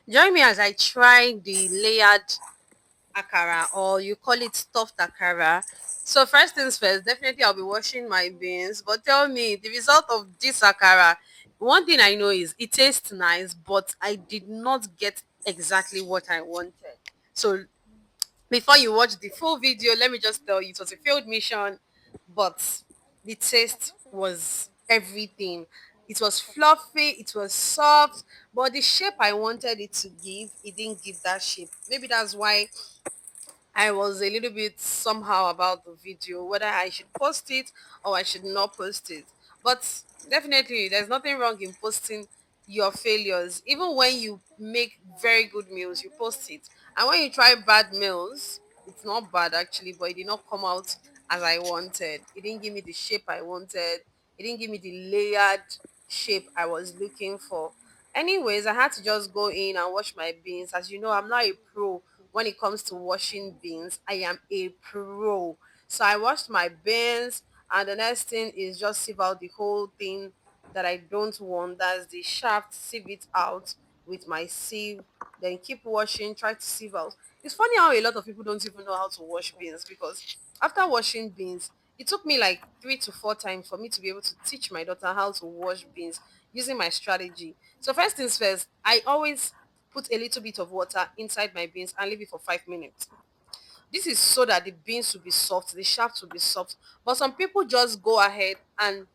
Join me as I try the layered akara, or you call it stuffed akara. So first things first, definitely I'll be washing my beans. But tell me the result of this akara. One thing I know is it tastes nice, but I did not get exactly what I wanted. So before you watch the full video, let me just tell you it was a failed mission, but the taste was everything. It was fluffy, it was soft, but the shape I wanted it to give, it didn't give that shape. Maybe that's why I was a little bit somehow about the video, whether I should post it or I should not post it. But definitely, there's nothing wrong in posting your failures. Even when you make very good meals, you post it. And when you try bad meals, it's not bad actually, but it did not come out as I wanted. It didn't give me the shape I wanted. It didn't give me the layered shape I was looking for. Anyways, I had to just go in and wash my beans. As you know, I'm not a pro when it comes to washing beans. I am a pro. So I washed my beans, and the next thing is just sieve out the whole thing that I don't want. That's the shaft, sieve it out with my sieve. Then keep washing, try to sieve out. It's funny how a lot of people don't even know how to wash beans, because after washing beans, it took me like 3 to 4 times for me to be able to teach my daughter how to wash beans using my strategy. So first things first, I always put a little bit of water inside my beans and leave it for 5 minutes. This is so that the beans will be soft, the shaft will be soft. But some people just go ahead and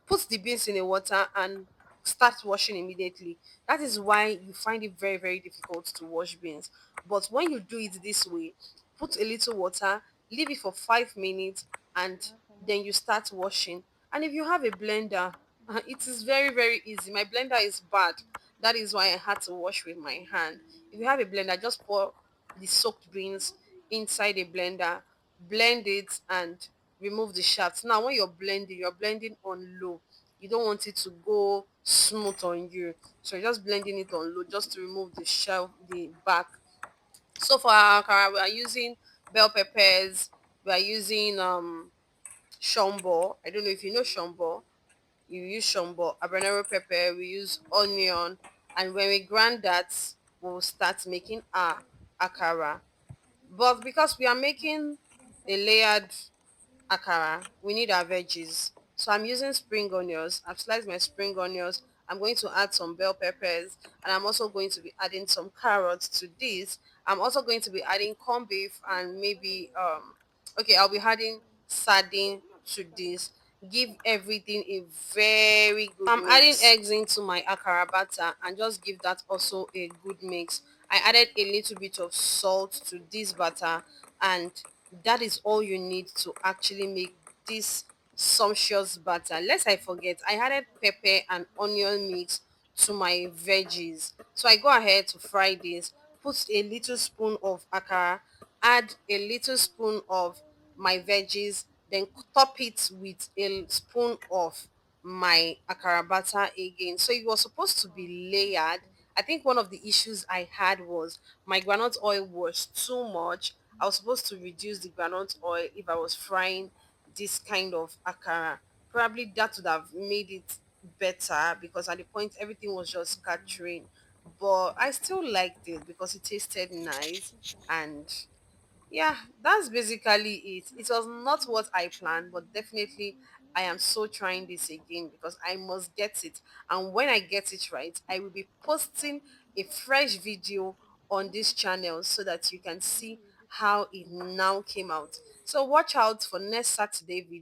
put the beans in the water and start washing immediately. That is why you find it very, very difficult to wash beans. But when you do it this way, put a little water, leave it for 5 minutes, and then you start washing. And if you have a blender, it is very, very easy. My blender is bad. That is why I had to wash with my hand. If you have a blender, just pour the soaked beans inside a blender, blend it, and remove the shaft. Now when you're blending on low. You don't want it to go smooth on you, so you're just blending it on low just to remove the shell, the back. So for our akara, we are using bell peppers, we are using shombo. I don't know if you know shombo. You use shombo, habanero pepper, we use onion, and when we grind that, we'll start making our akara. But because we are making a layered akara, we need our veggies. So I'm using spring onions. I've sliced my spring onions. I'm going to add some bell peppers, and I'm also going to be adding some carrots to this. I'm also going to be adding corned beef and maybe okay, I'll be adding sardine to this. Give everything a very good I'm mix. Adding eggs into my akara batter and just give that also a good mix. I added a little bit of salt to this batter, and that is all you need to actually make this sumptuous batter. Lest I forget, I added pepper and onion mix to my veggies. So I go ahead to fry this, put a little spoon of akara, add a little spoon of my veggies, then top it with a spoon of my akara batter again. So it was supposed to be layered. I think one of the issues I had was my groundnut oil was too much. I was supposed to reduce the groundnut oil if I was frying this kind of akara. Probably that would have made it better, because at the point everything was just scattering. But I still liked it because it tasted nice, and yeah, that's basically it. It was not what I planned, but definitely I am so trying this again because I must get it. And when I get it right, I will be posting a fresh video on this channel so that you can see how it now came out. So watch out for next Saturday video.